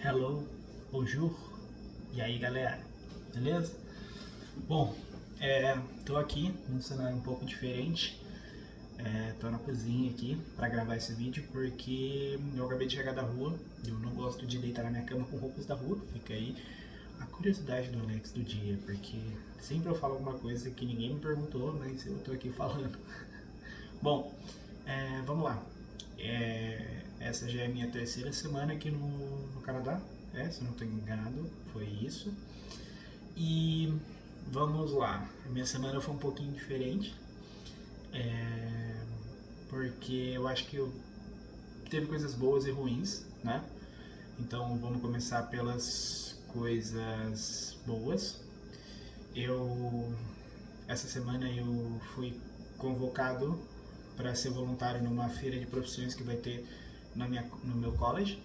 Hello, bonjour, e aí galera, beleza? Bom, tô aqui num cenário um pouco diferente, tô na cozinha aqui pra gravar esse vídeo porque eu acabei de chegar da rua, eu não gosto de deitar na minha cama com roupas da rua, fica aí a curiosidade do Alex do dia, porque sempre eu falo alguma coisa que ninguém me perguntou, mas eu tô aqui falando. Bom, vamos lá. Essa já é a minha terceira semana aqui no Canadá, se eu não estou enganado, foi isso. E vamos lá, a minha semana foi um pouquinho diferente, porque eu acho que teve coisas boas e ruins, né? Então vamos começar pelas coisas boas. Essa semana eu fui convocado para ser voluntário numa feira de profissões que vai ter no meu college,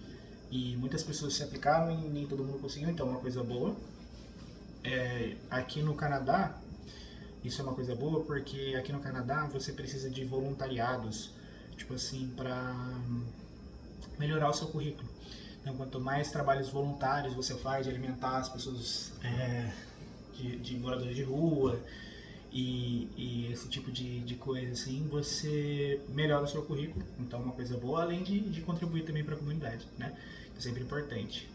e muitas pessoas se aplicaram e nem todo mundo conseguiu, então é uma coisa boa. Aqui no Canadá, isso é uma coisa boa porque aqui no Canadá você precisa de voluntariados, tipo assim, para melhorar o seu currículo. Então, quanto mais trabalhos voluntários você faz de alimentar as pessoas de moradores de rua e esse tipo de coisa assim, você melhora o seu currículo. Então, é uma coisa boa, além de contribuir também para a comunidade, né? Que é sempre importante.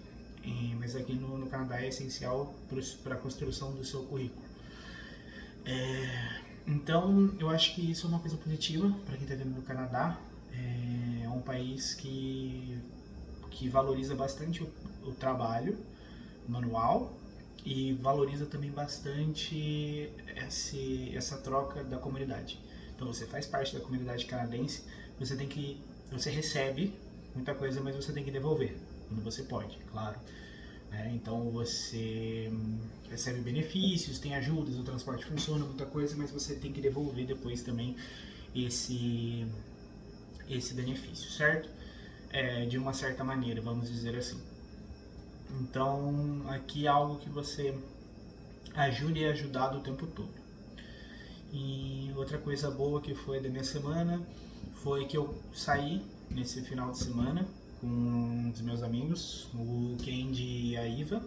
Mas aqui no Canadá é essencial para a construção do seu currículo. Então, eu acho que isso é uma coisa positiva para quem está vindo do Canadá. É um país que valoriza bastante o trabalho manual e valoriza também bastante essa troca da comunidade. Então, você faz parte da comunidade canadense, você recebe muita coisa, mas você tem que devolver quando você pode, claro. Então você recebe benefícios, tem ajudas, o transporte funciona, muita coisa, mas você tem que devolver depois também esse benefício, certo? De uma certa maneira, vamos dizer assim. Então, aqui é algo que você ajuda e é ajudado o tempo todo. E outra coisa boa que foi da minha semana foi que eu saí nesse final de semana com um dos meus amigos, o Kendi e a Iva.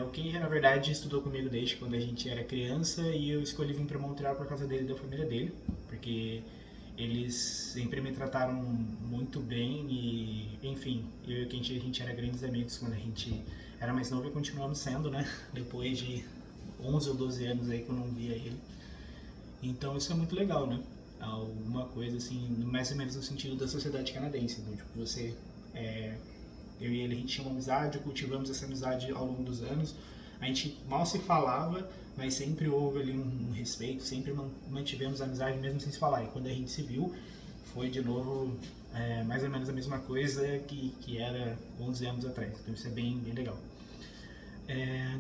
O Kendi, na verdade, estudou comigo desde quando a gente era criança e eu escolhi vir para Montreal por causa dele e da família dele, porque eles sempre me trataram muito bem e, enfim, eu e o Kendi, a gente era grandes amigos quando a gente era mais novo e continuamos sendo, né? Depois de 11 ou 12 anos aí que eu não via ele. Então isso é muito legal, né? Alguma coisa assim, mais ou menos no sentido da sociedade canadense, né? Tipo, eu e ele, a gente tinha uma amizade, cultivamos essa amizade ao longo dos anos. A gente mal se falava, mas sempre houve ali um respeito, sempre mantivemos a amizade mesmo sem se falar. E quando a gente se viu, foi de novo mais ou menos a mesma coisa que era 11 anos atrás. Então isso é bem legal.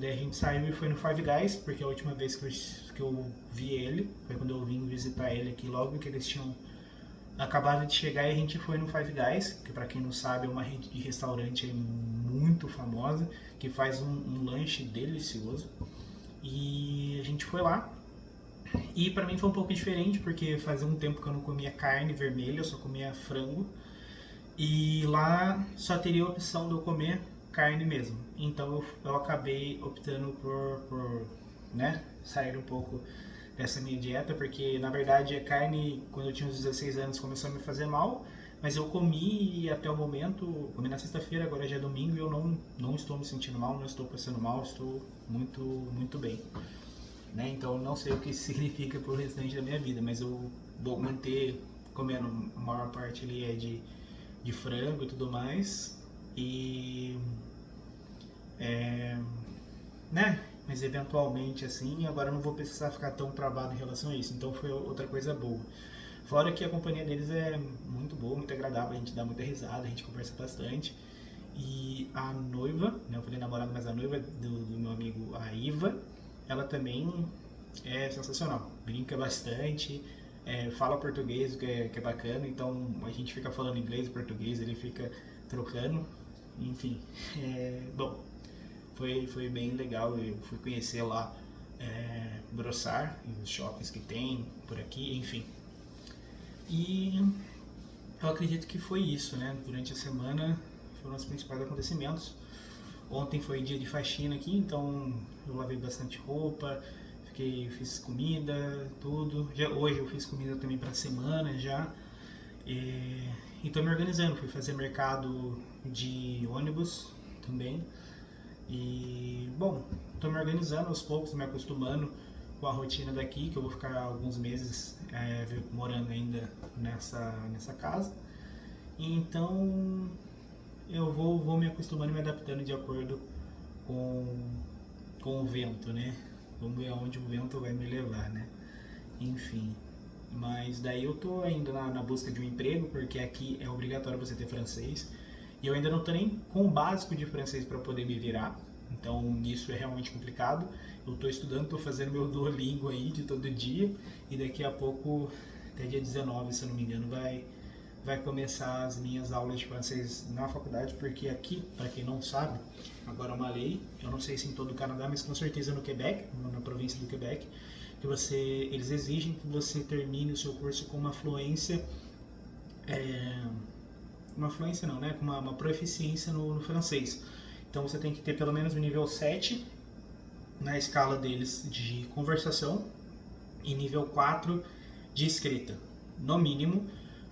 Daí a gente saiu e foi no Five Guys, porque a última vez que eu vi ele foi quando eu vim visitar ele aqui, logo que eles tinham acabado de chegar, e a gente foi no Five Guys, que para quem não sabe é uma rede de restaurante muito famosa, que faz um lanche delicioso. E a gente foi lá, e para mim foi um pouco diferente, porque fazia um tempo que eu não comia carne vermelha, eu só comia frango. E lá só teria a opção de eu comer carne mesmo. Então eu acabei optando por né, sair um pouco dessa minha dieta, porque na verdade a carne, quando eu tinha uns 16 anos, começou a me fazer mal, mas eu comi e até o momento, comi na sexta-feira, agora já é domingo, e eu não estou me sentindo mal, não estou passando mal, estou muito bem. Né? Então não sei o que isso significa pro restante da minha vida, mas eu vou manter comendo, a maior parte ali é de frango e tudo mais. E né? Mas eventualmente assim, agora eu não vou precisar ficar tão travado em relação a isso. Então foi outra coisa boa. Fora que a companhia deles é muito boa, muito agradável, a gente dá muita risada, a gente conversa bastante. E a noiva, né, eu falei namorada, mas a noiva do meu amigo, a Iva, ela também é sensacional. Brinca bastante, fala português, que é bacana, então a gente fica falando inglês e português, ele fica trocando, enfim. Bom, foi bem legal, eu fui conhecer lá Brossard, os shoppings que tem por aqui, enfim. E eu acredito que foi isso, né? Durante a semana foram os principais acontecimentos. Ontem foi dia de faxina aqui, então eu lavei bastante roupa, fiz comida, tudo. Hoje eu fiz comida também para a semana já. E tô me organizando, fui fazer mercado de ônibus também. E, bom, tô me organizando aos poucos, me acostumando com a rotina daqui, que eu vou ficar alguns meses morando ainda nessa casa. E então eu vou me acostumando e me adaptando de acordo com o vento, né? Vamos ver aonde o vento vai me levar, né? Enfim. Mas daí eu tô ainda na busca de um emprego, porque aqui é obrigatório você ter francês. E eu ainda não tô nem com o básico de francês para poder me virar. Então isso é realmente complicado. Eu tô estudando, tô fazendo meu Duolingo aí de todo dia. E daqui a pouco, até dia 19, se eu não me engano, vai começar as minhas aulas de francês na faculdade, porque aqui, para quem não sabe, agora é uma lei, eu não sei se em todo o Canadá, mas com certeza no Quebec, na província do Quebec, que eles exigem que você termine o seu curso com uma fluência, com uma proficiência no francês. Então você tem que ter pelo menos o nível 7 na escala deles de conversação e nível 4 de escrita, no mínimo,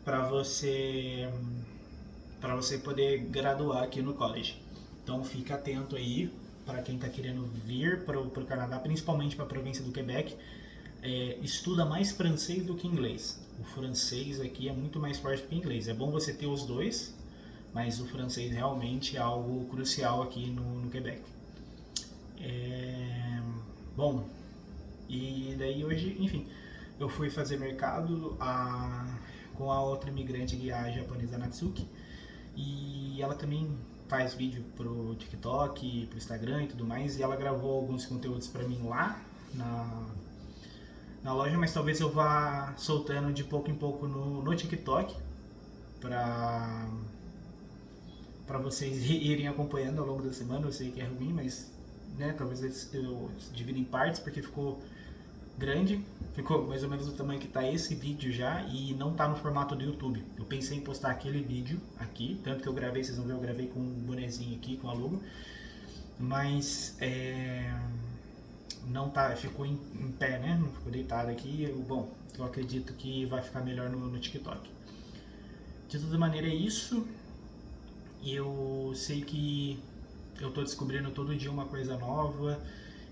para você poder graduar aqui no college. Então fica atento aí para quem está querendo vir para o Canadá, principalmente para a província do Quebec. Estuda mais francês do que inglês. O francês aqui é muito mais forte do que inglês. É bom você ter os dois, mas o francês realmente é algo crucial aqui no Quebec. Bom, e daí hoje, enfim, eu fui fazer mercado com a outra imigrante aqui, a japonesa Natsuki, e ela também faz vídeo pro TikTok, pro Instagram e tudo mais, e ela gravou alguns conteúdos para mim lá na loja, mas talvez eu vá soltando de pouco em pouco no TikTok para vocês irem acompanhando ao longo da semana. Eu sei que é ruim, mas né, talvez eu divida em partes, porque ficou grande, ficou mais ou menos do tamanho que está esse vídeo já, e não está no formato do YouTube. Eu pensei em postar aquele vídeo aqui, tanto que eu gravei, vocês vão ver, eu gravei com um bonezinho aqui, com a logo, mas não tá, ficou em pé, né? Não ficou deitado aqui. Eu acredito que vai ficar melhor no TikTok. De toda maneira é isso. Eu sei que eu estou descobrindo todo dia uma coisa nova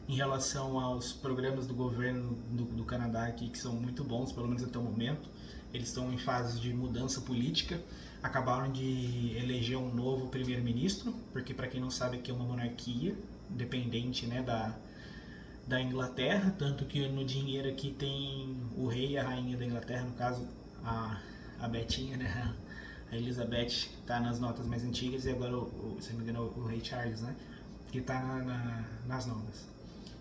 em relação aos programas do governo do Canadá aqui, que são muito bons, pelo menos até o momento. Eles estão em fase de mudança política. Acabaram de eleger um novo primeiro-ministro, porque para quem não sabe aqui é uma monarquia independente, né, da Inglaterra, tanto que no dinheiro aqui tem o rei e a rainha da Inglaterra, no caso a Betinha, né, a Elizabeth está nas notas mais antigas, e agora, se não me engano, o rei Charles, né, que está nas novas.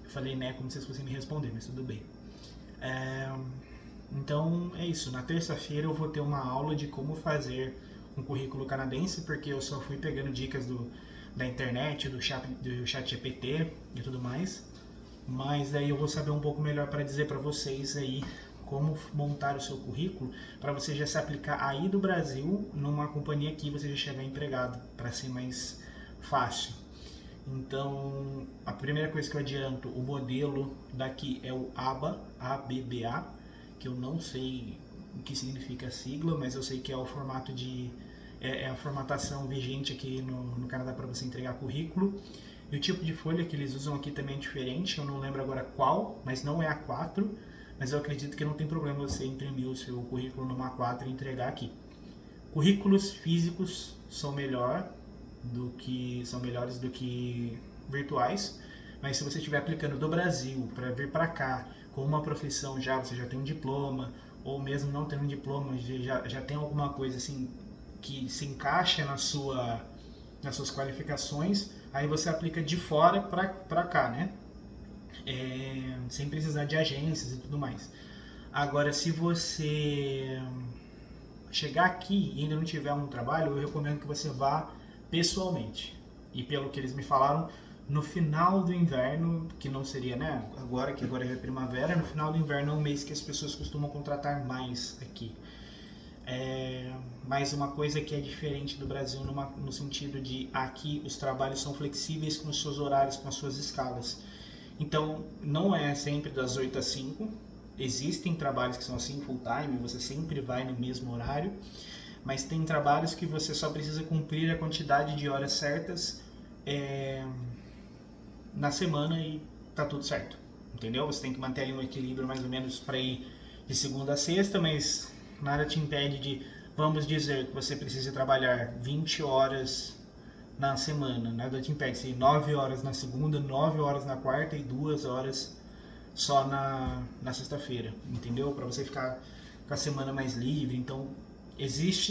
Eu falei né como se vocês fossem me responder, mas tudo bem. Então é isso, na terça-feira eu vou ter uma aula de como fazer um currículo canadense, porque eu só fui pegando dicas da internet, do chat GPT e tudo mais. Mas daí eu vou saber um pouco melhor para dizer para vocês aí como montar o seu currículo, para você já se aplicar aí do Brasil numa companhia aqui, você já chegar empregado, para ser mais fácil. Então, a primeira coisa que eu adianto, o modelo daqui é o ABA, ABBA, que eu não sei o que significa a sigla, mas eu sei que é o formato é a formatação vigente aqui no Canadá para você entregar currículo. E o tipo de folha que eles usam aqui também é diferente, eu não lembro agora qual, mas não é A4, mas eu acredito que não tem problema você imprimir o seu currículo numa A4 e entregar aqui. Currículos físicos são melhores do que virtuais, mas se você estiver aplicando do Brasil para vir para cá com uma profissão já, você já tem um diploma, ou mesmo não tendo um diploma, já tem alguma coisa assim que se encaixa nas suas qualificações, aí você aplica de fora para cá, né? Sem precisar de agências e tudo mais. Agora, se você chegar aqui e ainda não tiver um trabalho, eu recomendo que você vá pessoalmente. E pelo que eles me falaram, no final do inverno, que não seria, né, agora já é primavera, no final do inverno é um mês que as pessoas costumam contratar mais aqui. Mas uma coisa que é diferente do Brasil no sentido de aqui os trabalhos são flexíveis com os seus horários, com as suas escalas. Então, não é sempre das 8 às 5. Existem trabalhos que são assim, full time, você sempre vai no mesmo horário. Mas tem trabalhos que você só precisa cumprir a quantidade de horas certas na semana e tá tudo certo. Entendeu? Você tem que manter ali um equilíbrio mais ou menos para ir de segunda a sexta, mas nada te impede de, vamos dizer, que você precisa trabalhar 20 horas na semana. Nada te impede de ir 9 horas na segunda, 9 horas na quarta e 2 horas só na sexta-feira. Entendeu? Para você ficar com a semana mais livre. Então,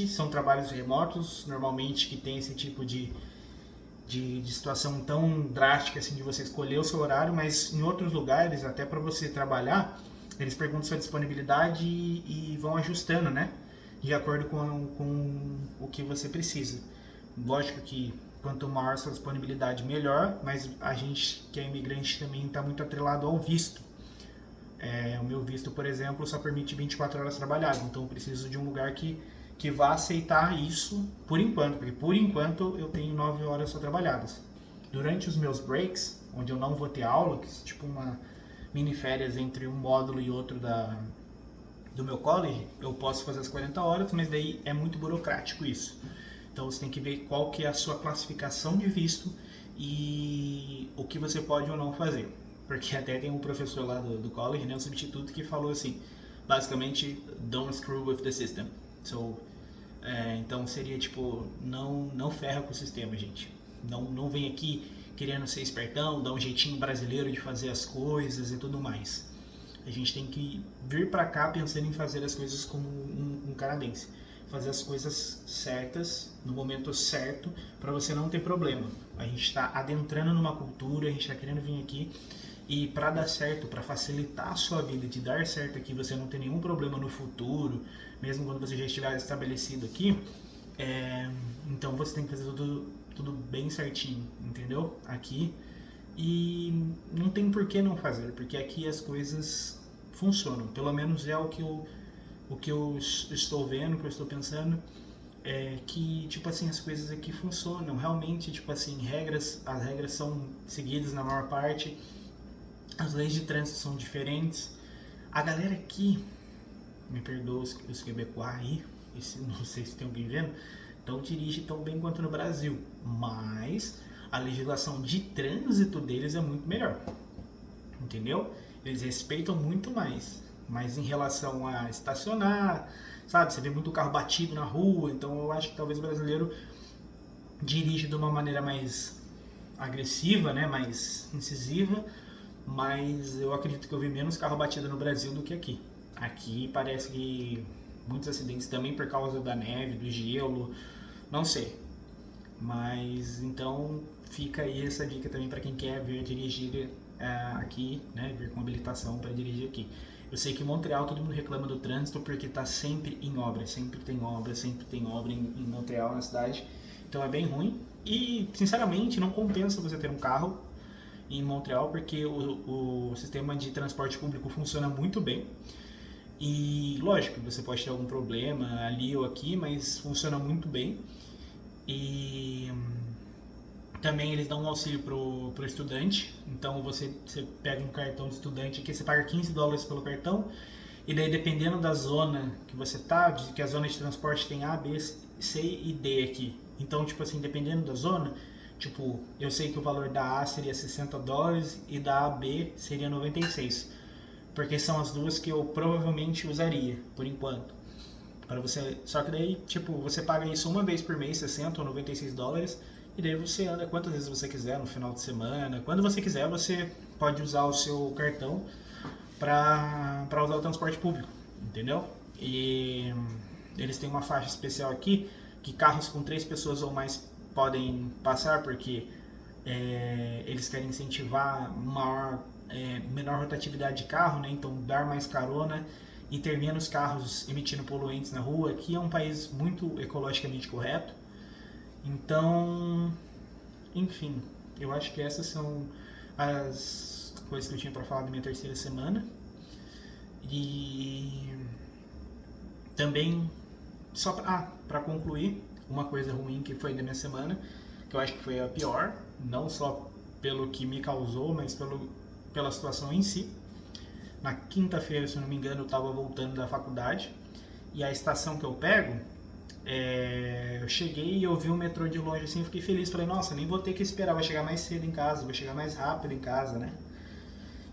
são trabalhos remotos, normalmente, que tem esse tipo de situação tão drástica assim de você escolher o seu horário, mas em outros lugares, até para você trabalhar, eles perguntam sua disponibilidade e vão ajustando, né? De acordo com o que você precisa. Lógico que quanto maior sua disponibilidade, melhor, mas a gente que é imigrante também está muito atrelado ao visto. O meu visto, por exemplo, só permite 24 horas trabalhadas, então eu preciso de um lugar que vá aceitar isso por enquanto, porque por enquanto eu tenho 9 horas só trabalhadas. Durante os meus breaks, onde eu não vou ter aula, que é tipo uma mini férias entre um módulo e outro do meu college, eu posso fazer as 40 horas, mas daí é muito burocrático isso. Então você tem que ver qual que é a sua classificação de visto e o que você pode ou não fazer. Porque até tem um professor lá do college, né, um substituto, que falou assim, basicamente, don't screw with the system. So, então seria tipo, não ferra com o sistema, gente. Não vem aqui querendo ser espertão, dar um jeitinho brasileiro de fazer as coisas e tudo mais. A gente tem que vir pra cá pensando em fazer as coisas como um canadense. Fazer as coisas certas, no momento certo, para você não ter problema. A gente está adentrando numa cultura, a gente está querendo vir aqui e para dar certo, para facilitar a sua vida, de dar certo aqui, você não ter nenhum problema no futuro, mesmo quando você já estiver estabelecido aqui, então você tem que fazer tudo bem certinho, entendeu? Aqui. E não tem por que não fazer, porque aqui as coisas funcionam. Pelo menos é o que eu estou vendo, o que eu estou pensando, é que, tipo assim, as coisas aqui funcionam. Realmente, tipo assim, as regras são seguidas na maior parte, as leis de trânsito são diferentes. A galera aqui, me perdoa os quebecois aí, não sei se tem alguém vendo, não dirige tão bem quanto no Brasil, mas a legislação de trânsito deles é muito melhor, entendeu? Eles respeitam muito mais, mas em relação a estacionar, sabe, você vê muito carro batido na rua, então eu acho que talvez o brasileiro dirige de uma maneira mais agressiva, né, mais incisiva, mas eu acredito que eu vi menos carro batido no Brasil do que aqui. Aqui parece que muitos acidentes também por causa da neve, do gelo, não sei. Mas então fica aí essa dica também para quem quer vir dirigir aqui, né, vir com habilitação para dirigir aqui. Eu sei que em Montreal todo mundo reclama do trânsito porque está sempre em obra, sempre tem obra em Montreal, na cidade. Então é bem ruim e, sinceramente, não compensa você ter um carro em Montreal porque o sistema de transporte público funciona muito bem. E lógico, você pode ter algum problema ali ou aqui, mas funciona muito bem. E também eles dão um auxílio pro estudante. Então você pega um cartão de estudante aqui, você paga $15 pelo cartão. E daí, dependendo da zona que você tá, que a zona de transporte tem A, B, C e D aqui. Então, tipo assim, dependendo da zona, tipo, eu sei que o valor da A seria $60 e da AB seria 96. Porque são as duas que eu provavelmente usaria, por enquanto. Para você, só que daí, tipo, você paga isso uma vez por mês, 60 ou $96, e daí você anda quantas vezes você quiser no final de semana. Quando você quiser, você pode usar o seu cartão para usar o transporte público, entendeu? E eles têm uma faixa especial aqui que carros com 3 pessoas ou mais podem passar, porque eles querem incentivar menor rotatividade de carro, né? Então dar mais carona e ter menos carros emitindo poluentes na rua. Aqui é um país muito ecologicamente correto. Então, enfim, eu acho que essas são as coisas que eu tinha para falar da minha terceira semana. E também Só para concluir, uma coisa ruim que foi da minha semana, que eu acho que foi a pior, não só pelo que me causou, mas pela situação em si. Na quinta-feira, se eu não me engano, eu estava voltando da faculdade e a estação que eu pego, eu cheguei e eu vi o metrô de longe assim, eu fiquei feliz, falei, nossa, nem vou ter que esperar, vai chegar mais cedo em casa, vai chegar mais rápido em casa, né?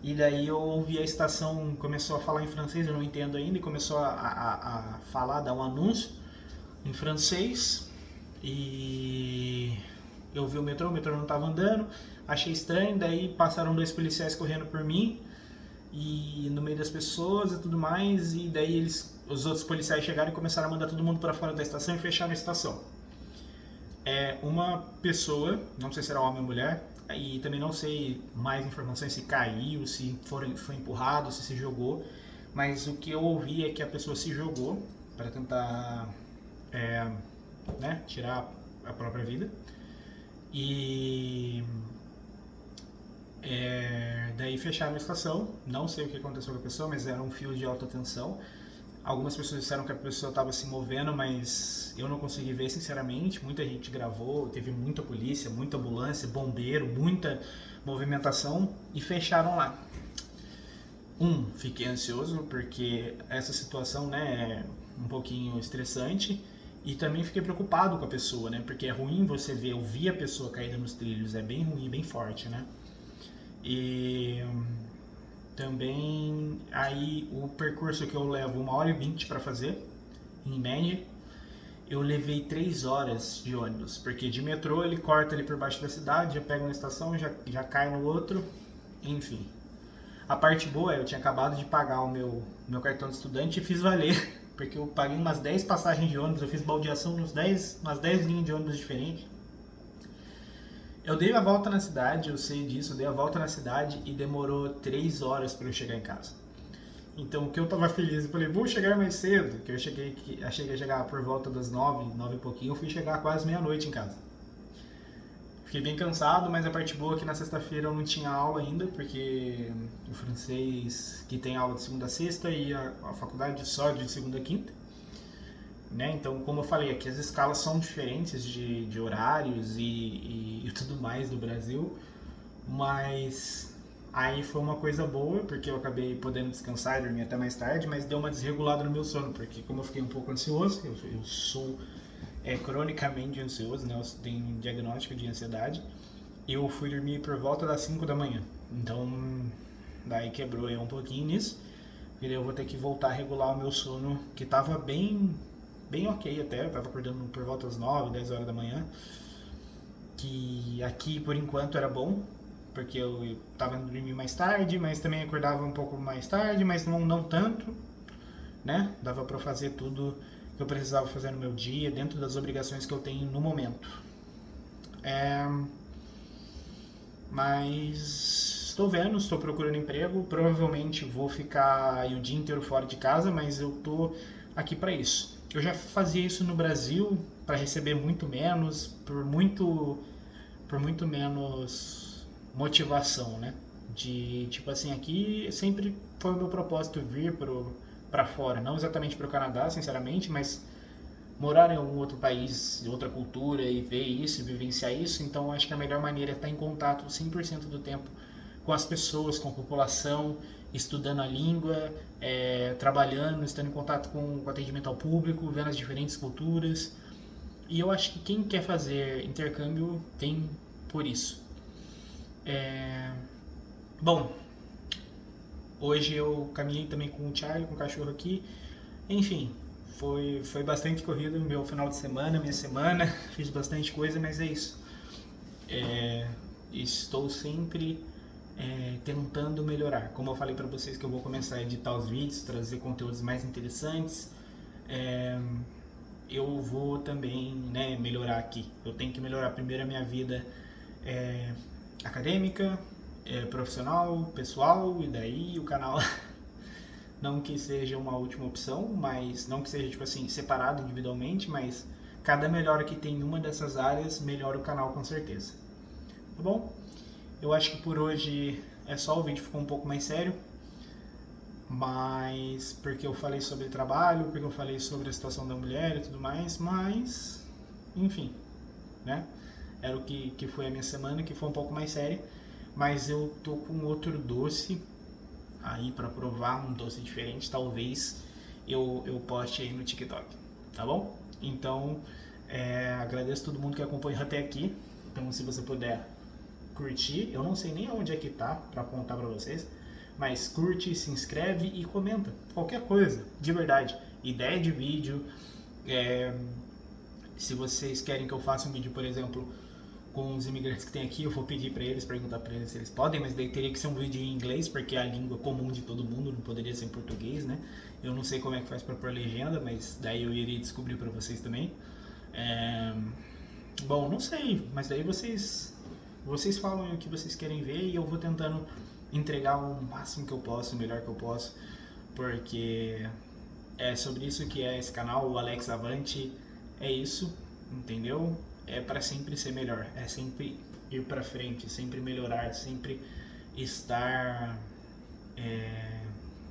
E daí eu ouvi a estação, começou a falar em francês, eu não entendo ainda, e começou a falar, dar um anúncio em francês, e eu vi o metrô não estava andando, achei estranho, daí passaram 2 policiais correndo por mim, e no meio das pessoas e tudo mais, e daí os outros policiais chegaram e começaram a mandar todo mundo para fora da estação e fecharam a estação. Uma pessoa, não sei se era homem ou mulher, e também não sei mais informações se caiu, se foi empurrado, se jogou, mas o que eu ouvi é que a pessoa se jogou para tentar tirar a própria vida. E daí fecharam a estação, não sei o que aconteceu com a pessoa, mas era um fio de alta tensão. Algumas pessoas disseram que a pessoa estava se movendo, mas eu não consegui ver sinceramente. Muita gente gravou, teve muita polícia, muita ambulância, bombeiro, muita movimentação e fecharam lá. Fiquei ansioso porque essa situação, né, é um pouquinho estressante, e também fiquei preocupado com a pessoa, né, porque é ruim você ouvir a pessoa caída nos trilhos, é bem ruim, bem forte, né. E também aí o percurso que eu levo 1h20 para fazer, em média, eu levei 3 horas de ônibus, porque de metrô ele corta ali por baixo da cidade, já pego na estação, já cai no outro, enfim. A parte boa é eu tinha acabado de pagar o meu cartão de estudante e fiz valer, porque eu paguei umas 10 passagens de ônibus, eu fiz baldeação umas 10 linhas de ônibus diferentes. Eu dei a volta na cidade, eu sei disso, eu dei a volta na cidade e demorou 3 horas para eu chegar em casa. Então, o que eu tava feliz, eu falei, vou chegar mais cedo, que eu cheguei a chegar por volta das 9 e pouquinho, eu fui chegar quase meia-noite em casa. Fiquei bem cansado, mas a parte boa é que na sexta-feira eu não tinha aula ainda, porque o francês que tem aula de segunda a sexta e a faculdade só de segunda a quinta. Né? Então, como eu falei, aqui as escalas são diferentes de horários e tudo mais do Brasil, mas aí foi uma coisa boa, porque eu acabei podendo descansar e dormir até mais tarde, mas deu uma desregulada no meu sono, porque como eu fiquei um pouco ansioso, eu sou cronicamente ansioso, né? Eu tenho um diagnóstico de ansiedade, eu fui dormir por volta das 5 da manhã, então daí quebrou eu um pouquinho nisso, e daí eu vou ter que voltar a regular o meu sono, que estava bem ok até, eu tava acordando por volta das 9, 10 horas da manhã, que aqui por enquanto era bom, porque eu tava indo dormir mais tarde, mas também acordava um pouco mais tarde, mas não tanto, né? Dava pra fazer tudo que eu precisava fazer no meu dia, dentro das obrigações que eu tenho no momento. Mas estou vendo, estou procurando emprego, provavelmente vou ficar aí o dia inteiro fora de casa, mas eu tô aqui para isso. Eu já fazia isso no Brasil para receber muito menos, por muito menos motivação, né? De tipo assim, aqui sempre foi o meu propósito vir para fora, não exatamente para o Canadá, sinceramente, mas morar em algum outro país, outra cultura e ver isso, vivenciar isso. Então acho que a melhor maneira é estar em contato 100% do tempo com as pessoas, com a população, estudando a língua, trabalhando, estando em contato com o atendimento ao público, vendo as diferentes culturas. E eu acho que quem quer fazer intercâmbio tem por isso. Bom, hoje eu caminhei também com o Charlie, com o cachorro aqui. Enfim, foi bastante corrido meu final de semana, minha semana. Fiz bastante coisa, mas é isso. Estou sempre tentando melhorar. Como eu falei para vocês que eu vou começar a editar os vídeos, trazer conteúdos mais interessantes, eu vou também, né, melhorar aqui. Eu tenho que melhorar primeiro a minha vida acadêmica, profissional, pessoal, e daí o canal. Não que seja uma última opção, mas não que seja tipo assim separado individualmente, mas cada melhora que tem em uma dessas áreas melhora o canal com certeza. Tá bom? Eu acho que por hoje é só, o vídeo ficou um pouco mais sério, mas porque eu falei sobre trabalho, porque eu falei sobre a situação da mulher e tudo mais, mas enfim, né? Era o que foi a minha semana, que foi um pouco mais séria, mas eu tô com outro doce aí para provar, um doce diferente, talvez eu poste aí no TikTok, tá bom? Então, agradeço todo mundo que acompanhou até aqui. Então, se você puder curtir, eu não sei nem onde é que tá para apontar para vocês, mas curte, se inscreve e comenta qualquer coisa, de verdade. Ideia de vídeo, se vocês querem que eu faça um vídeo, por exemplo, com os imigrantes que tem aqui, eu vou pedir para eles, perguntar para eles se eles podem, mas daí teria que ser um vídeo em inglês, porque é a língua comum de todo mundo, não poderia ser em português, né? Eu não sei como é que faz para pôr legenda, mas daí eu iria descobrir para vocês também. Bom, não sei, mas daí vocês falam o que vocês querem ver e eu vou tentando entregar o máximo que eu posso, o melhor que eu posso, porque é sobre isso que é esse canal, o Alex Avante, é isso, entendeu? É para sempre ser melhor, é sempre ir para frente, sempre melhorar, sempre estar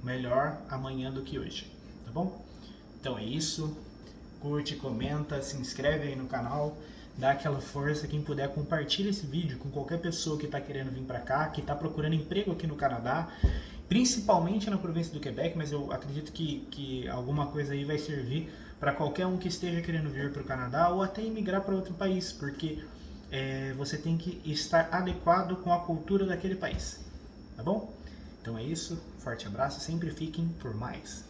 melhor amanhã do que hoje, tá bom? Então é isso, curte, comenta, se inscreve aí no canal, dá aquela força, quem puder compartilha esse vídeo com qualquer pessoa que está querendo vir para cá, que está procurando emprego aqui no Canadá, principalmente na província do Quebec, mas eu acredito que alguma coisa aí vai servir para qualquer um que esteja querendo vir para o Canadá ou até emigrar para outro país, porque você tem que estar adequado com a cultura daquele país, tá bom? Então é isso, forte abraço, sempre fiquem por mais.